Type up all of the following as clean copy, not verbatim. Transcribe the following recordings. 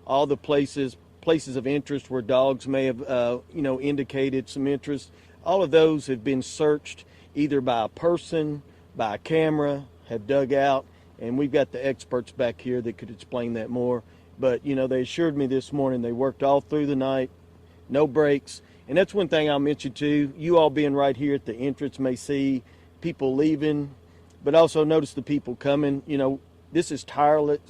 all the places of interest where dogs may have indicated some interest. All of those have been searched either by a person, by a camera, have dug out, and we've got the experts back here that could explain that more. But they assured me this morning they worked all through the night, no breaks. And that's one thing I'll mention too. You all being right here at the entrance may see people leaving, but also notice the people coming. This is tireless,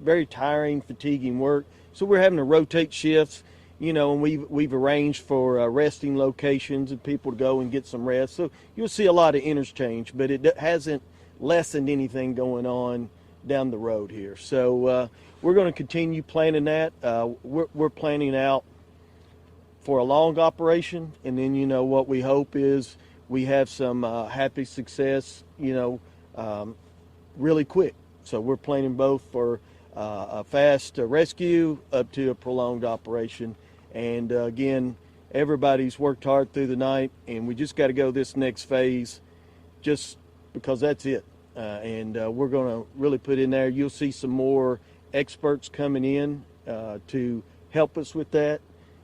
very tiring, fatiguing work. So we're having to rotate shifts, and we've arranged for resting locations and people to go and get some rest. So you'll see a lot of interchange, but it hasn't lessened anything going on down the road here. So we're going to continue planning that. We're planning out for a long operation, and then what we hope is we have some happy success really quick. So we're planning both for a fast rescue up to a prolonged operation. And again, everybody's worked hard through the night, and we just got to go this next phase just because that's it. And we're going to really put in there. You'll see some more experts coming in to help us with that.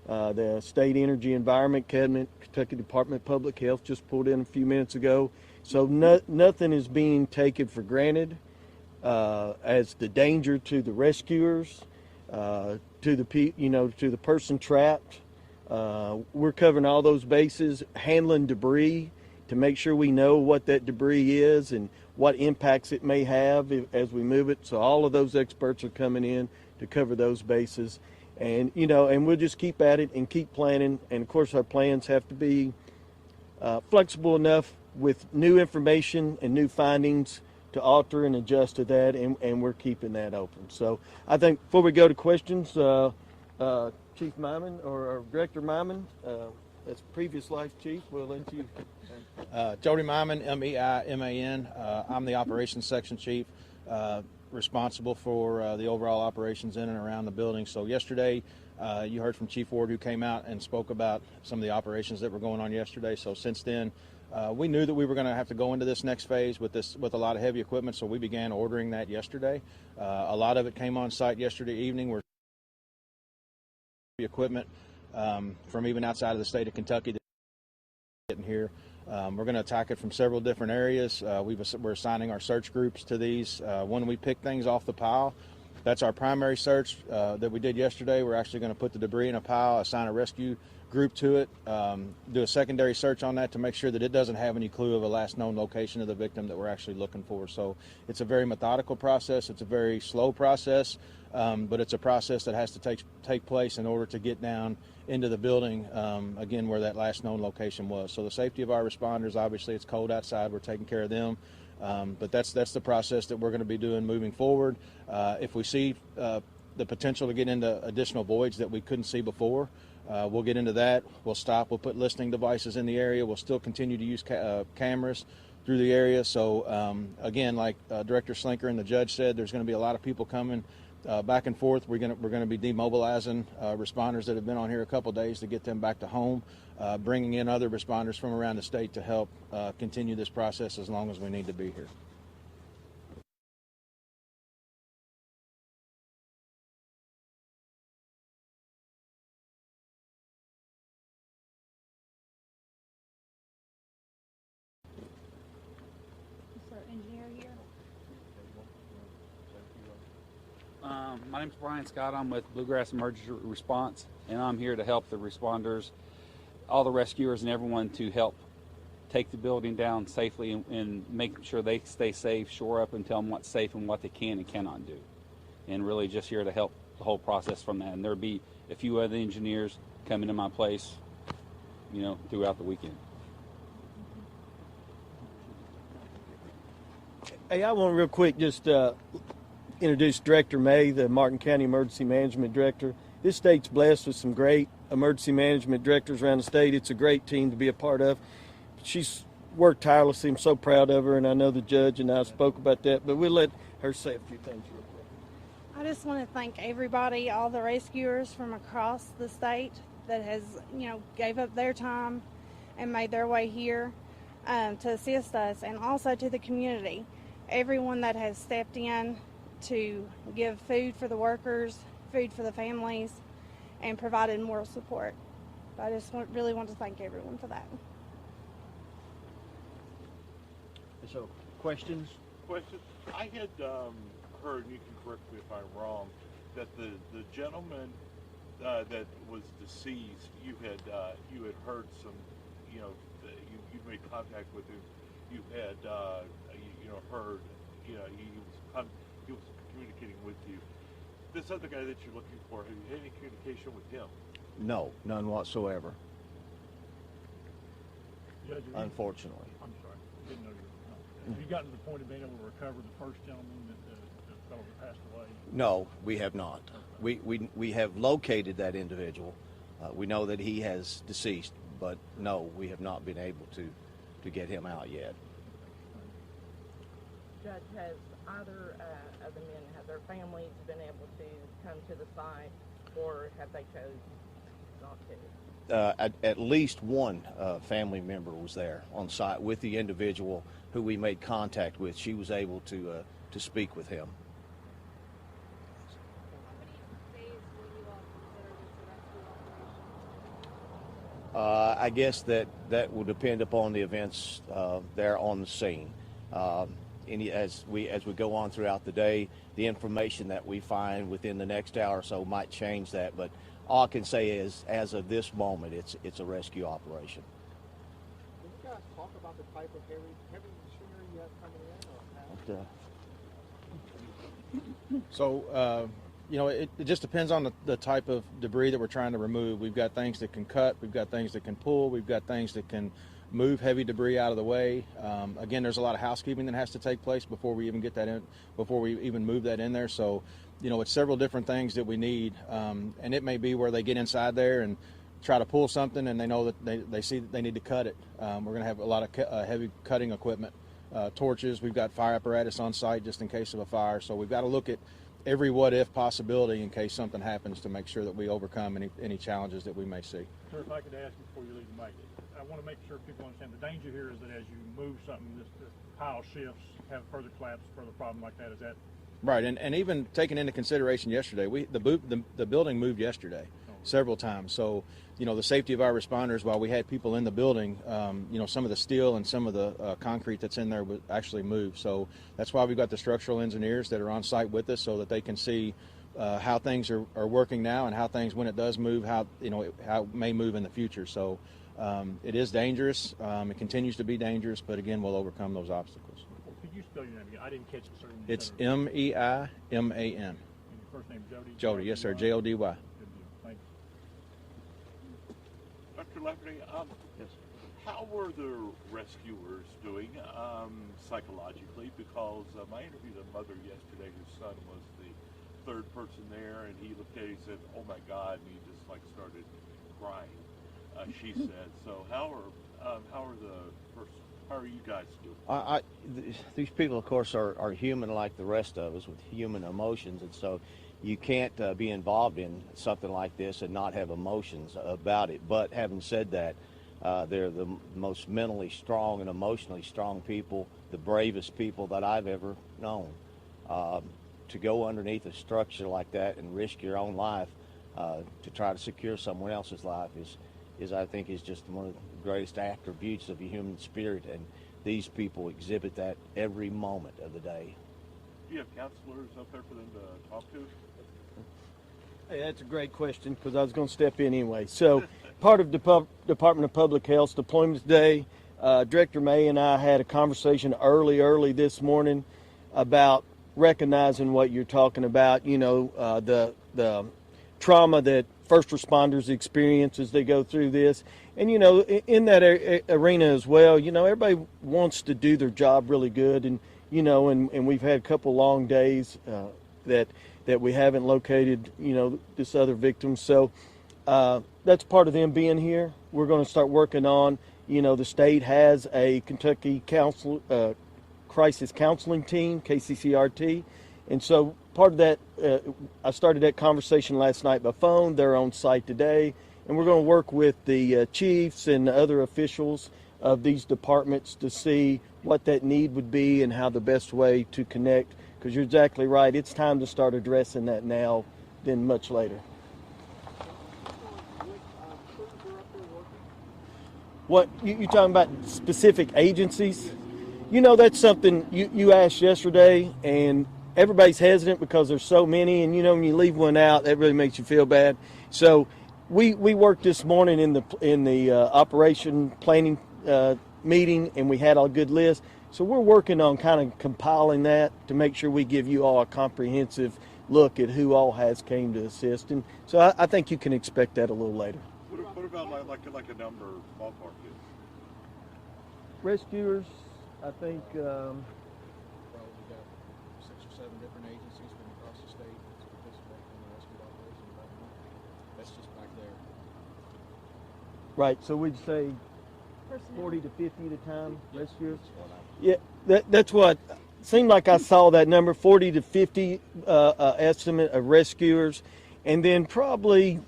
The State Energy Environment Cabinet, Kentucky Department of Public Health just pulled in a few minutes ago. So nothing is being taken for granted as the danger to the rescuers, to the person trapped. We're covering all those bases, handling debris to make sure we know what that debris is and what impacts it may have as we move it. So all of those experts are coming in to cover those bases. And, and we'll just keep at it and keep planning. And, of course, our plans have to be flexible enough with new information and new findings to alter and adjust to that, and we're keeping that open. So I think before we go to questions, Chief Myman or Director Myman, that's previous life chief, we'll let you. Jody Myman, M-E-I-M-A-N. I'm the operations section chief. Responsible for the overall operations in and around the building. So yesterday, you heard from Chief Ward, who came out and spoke about some of the operations that were going on yesterday. So since then, we knew that we were going to have to go into this next phase with a lot of heavy equipment, so we began ordering that yesterday. A lot of it came on site yesterday evening. We're equipment from even outside of the state of Kentucky getting here. We're going to attack it from several different areas. We're assigning our search groups to these. When we pick things off the pile, that's our primary search that we did yesterday. We're actually going to put the debris in a pile, assign a rescue group to it, do a secondary search on that to make sure that it doesn't have any clue of a last known location of the victim that we're actually looking for. So it's a very methodical process. It's a very slow process, but it's a process that has to take place in order to get down into the building, again, where that last known location was. So the safety of our responders, obviously it's cold outside, we're taking care of them. But that's the process that we're going to be doing moving forward. If we see the potential to get into additional voids that we couldn't see before, we'll get into that. We'll stop. We'll put listening devices in the area. We'll still continue to use cameras through the area. So again, like Director Slinker and the judge said, there's going to be a lot of people coming back and forth. We're going to be demobilizing responders that have been on here a couple days to get them back to home, bringing in other responders from around the state to help continue this process as long as we need to be here. My name is Brian Scott. I'm with Bluegrass Emergency Response, and I'm here to help the responders, all the rescuers, and everyone to help take the building down safely and make sure they stay safe, shore up and tell them what's safe and what they can and cannot do. And really just here to help the whole process from that. And there'll be a few other engineers coming to my place, throughout the weekend. Hey, I want real quick just introduce Director May, the Martin County Emergency Management Director. This state's blessed with some great emergency management directors around the state. It's a great team to be a part of. She's worked tirelessly. I'm so proud of her, and I know the judge and I spoke about that, but we'll let her say a few things real quick. I just want to thank everybody, all the rescuers from across the state that has, gave up their time and made their way here to assist us, and also to the community. Everyone that has stepped in to give food for the workers, food for the families and provided moral support. But I just really want to thank everyone for that. So, questions? Question. I had heard, and you can correct me if I'm wrong, that the gentleman that was deceased, you had heard some, you made contact with him. You had heard, he was communicating with you. This other guy that you're looking for, have you had any communication with him? No, none whatsoever, Judge, unfortunately. I'm sorry, I didn't know you were. Have you gotten to the point of being able to recover the first gentleman the fellow that passed away? No, we have not. We have located that individual. We know that he has deceased, but no, we have not been able to get him out yet. Judge, has either of the men, have their families been able to come to the site, or have they chose not to? At least one family member was there on site with the individual who we made contact with. She was able to speak with him. I guess that will depend upon the events there on the scene. As we go on throughout the day, the information that we find within the next hour or so might change that. But all I can say is, as of this moment, it's a rescue operation. Can you guys talk about the type of heavy machinery you have coming in? Or So, it just depends on the type of debris that we're trying to remove. We've got things that can cut, we've got things that can pull, we've got things that can move heavy debris out of the way. Again, there's a lot of housekeeping that has to take place before we even get that in, before we even move that in there. So, it's several different things that we need. And it may be where they get inside there and try to pull something and they know that they see that they need to cut it. We're going to have a lot of heavy cutting equipment, torches. We've got fire apparatus on site just in case of a fire. So we've got to look at every what-if possibility in case something happens to make sure that we overcome any challenges that we may see. Sir, if I could ask you before you leave the mic, I want to make sure people understand the danger here is that as you move something, this pile shifts, have further collapse, further problem like that. Is that right? And even taking into consideration yesterday, the building moved yesterday several times. So the safety of our responders, while we had people in the building, some of the steel and some of the concrete that's in there was actually moved. So that's why we've got the structural engineers that are on site with us so that they can see how things are working now and how things, when it does move, how it may move in the future. So it is dangerous. It continues to be dangerous, but again, we'll overcome those obstacles. well, could you spell your name again? I didn't catch it, sir. It's MEIMAN. And your first name, Jody? Jody, yes, sir. JODY. Good deal. Thank you. Dr. Lafferty, Yes. how were the rescuers doing psychologically? Because I interviewed a mother yesterday whose son was the third person there, and he looked at it and said, "Oh my God," and he just started crying. She said. So how are you guys doing? These people, of course, are human like the rest of us with human emotions, and so you can't be involved in something like this and not have emotions about it. But having said that, they're the most mentally strong and emotionally strong people, the bravest people that I've ever known. To go underneath a structure like that and risk your own life to try to secure someone else's life is I think is just one of the greatest attributes of the human spirit, and these people exhibit that every moment of the day. Do you have counselors up there for them to talk to? Hey, that's a great question because I was going to step in anyway. So part of Department of Public Health's Deployment Day, Director May and I had a conversation early this morning about recognizing what you're talking about, the trauma that first responders experience as they go through this. And, in that arena as well, everybody wants to do their job really good. And, and we've had a couple long days that we haven't located, this other victim. So that's part of them being here. We're going to start working on, the state has a Kentucky crisis counseling team, KCCRT. And so part of that, I started that conversation last night by phone. They're on site today. And we're going to work with the chiefs and other officials of these departments to see what that need would be and how the best way to connect. Because you're exactly right. It's time to start addressing that now than much later. What you talking about specific agencies? You know, that's something you asked yesterday, and everybody's hesitant because there's so many, and you know when you leave one out, that really makes you feel bad. So we worked this morning in the operation planning meeting, and we had a good list. So we're working on kind of compiling that to make sure we give you all a comprehensive look at who all has came to assist, and so I think you can expect that a little later. What about like a number ballpark is? Rescuers, I think. Probably got 6 or 7 different agencies from across the state that's participating in the rescue operation right now. That's just back there. Right, so we'd say 40 to 50 at a time, rescuers. Yeah, that's what seemed like I saw that number, 40 to 50 estimate of rescuers, and then probably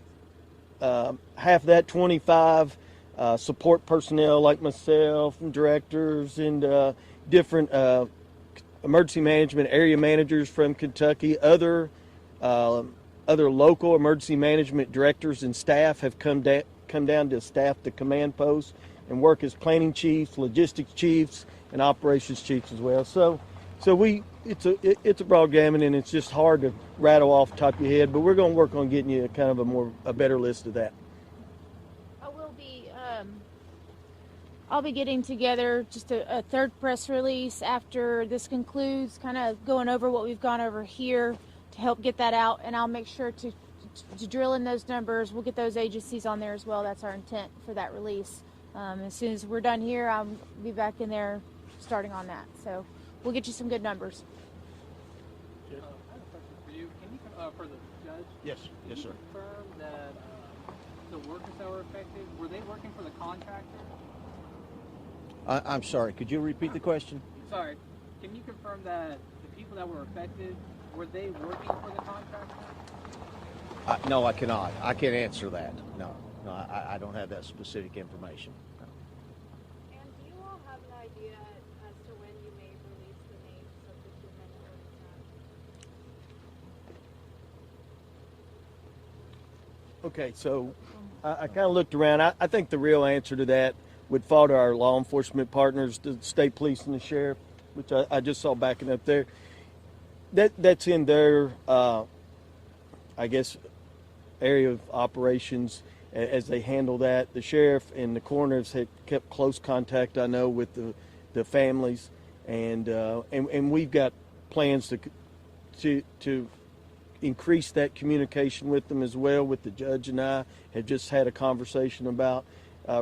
half that, 25 support personnel like myself and directors and different emergency management area managers from Kentucky. Other local emergency management directors and staff have come down to staff the command post and work as planning chiefs, logistics chiefs, and operations chiefs as well. So it's a broad gamut, and it's just hard to rattle off the top of your head. But we're going to work on getting you kind of a better list of that. I'll be getting together just a third press release after this concludes, kind of going over what we've gone over here to help get that out, and I'll make sure to drill in those numbers. We'll get those agencies on there as well. That's our intent for that release. As soon as we're done here, I'll be back in there starting on that. So we'll get you some good numbers. I have a question for you. Can you, for the judge? Yes, yes, sir. Confirm that the workers that were affected, were they working for the contractor? I'm sorry, could you repeat the question? Sorry, can you confirm that the people that were affected, were they working for the contractor? No, I cannot. I can't answer that. No, I don't have that specific information. No. And do you all have an idea as to when you may release the names of the 2 men that were attacked? Okay, so I kind of looked around. I think the real answer to that would fall to our law enforcement partners, the state police and the sheriff, which I just saw backing up there. That's in their, I guess, area of operations as they handle that. The sheriff and the coroners had kept close contact, I know, with the families, and we've got plans to increase that communication with them as well. With the judge and I have just had a conversation about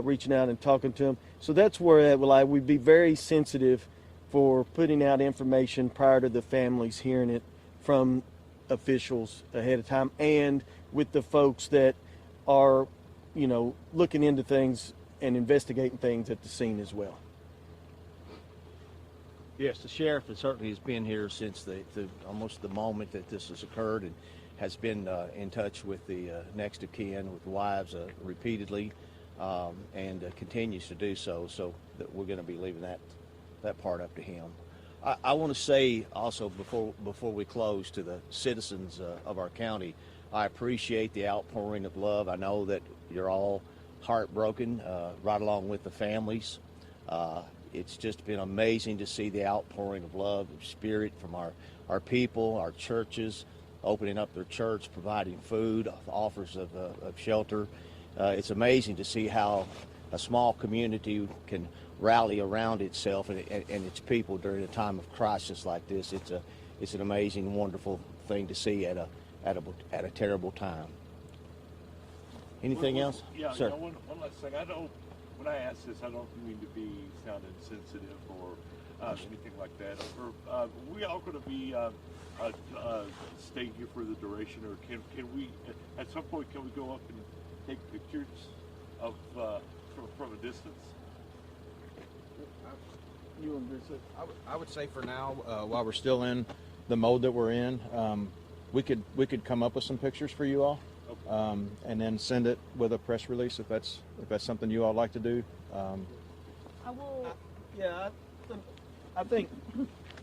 reaching out and talking to them. So that's where we'd be very sensitive for putting out information prior to the families hearing it from officials ahead of time, and with the folks that are, looking into things and investigating things at the scene as well. Yes, the sheriff certainly has been here since almost the moment that this has occurred, and has been in touch with the next of kin, with the wives repeatedly, and continues to do so. So that we're going to be leaving that part up to him. I want to say also before we close to the citizens of our county, I appreciate the outpouring of love. I know that you're all heartbroken, right along with the families. It's just been amazing to see the outpouring of love and spirit from our people, our churches, opening up their church, providing food, offers of shelter. It's amazing to see how a small community can rally around itself and its people during a time of crisis like this. It's an amazing, wonderful thing to see at a terrible time. Anything else? Yeah, sir. One last thing. When I ask this, I don't mean to sound insensitive or anything like that. We all going to be staying here for the duration, or can we at some point can we go up and take pictures of from a distance? I would say for now, while we're still in the mode that we're in, we could come up with some pictures for you all, and then send it with a press release if that's something you all like to do. I will. I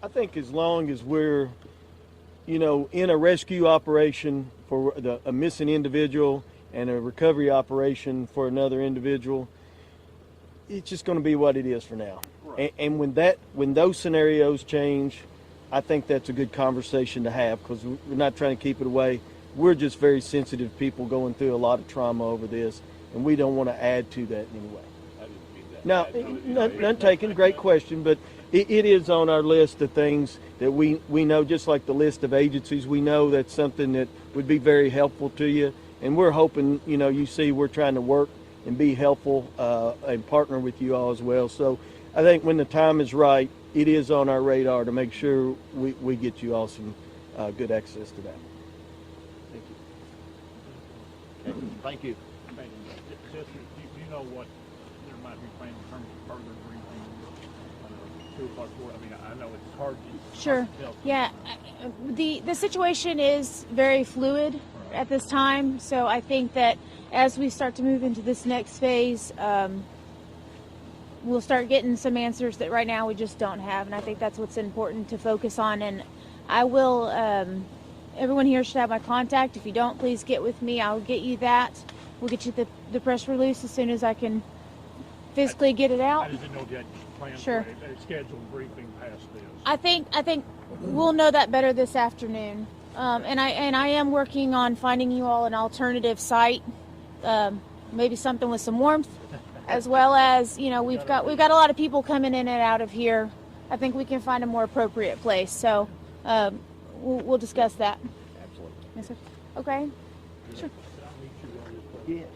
think as long as we're, in a rescue operation for a missing individual and a recovery operation for another individual, it's just going to be what it is for now. Right. And when those scenarios change, I think that's a good conversation to have, because we're not trying to keep it away. We're just very sensitive people going through a lot of trauma over this, and we don't want to add to that in any way. I didn't mean that. No, none taken. Great question, but it is on our list of things that we know, just like the list of agencies, we know that's something that would be very helpful to you. And we're hoping, you see we're trying to work and be helpful and partner with you all as well. So I think when the time is right, it is on our radar to make sure we get you all some good access to that. Thank you. Okay, thank you. Thank you. Sister, do you know what there might be planned in terms of further briefing? 2 o'clock, 4. I mean, I know it's hard to Sure. hard to tell. Yeah, the situation is very fluid at this time, so I think that as we start to move into this next phase, we'll start getting some answers that right now we just don't have, and I think that's what's important to focus on. And I will, everyone here should have my contact. If you don't, please get with me. I'll get you that. We'll get you the press release as soon as I can physically get it out. I just didn't know if you had plans Sure. for a scheduled briefing past this. I think we'll know that better this afternoon. And I am working on finding you all an alternative site, maybe something with some warmth, as well as we've got a lot of people coming in and out of here. I think we can find a more appropriate place. So we'll discuss that. Absolutely. Yes, sir. Okay. Sure. Can I meet you on this? Yes.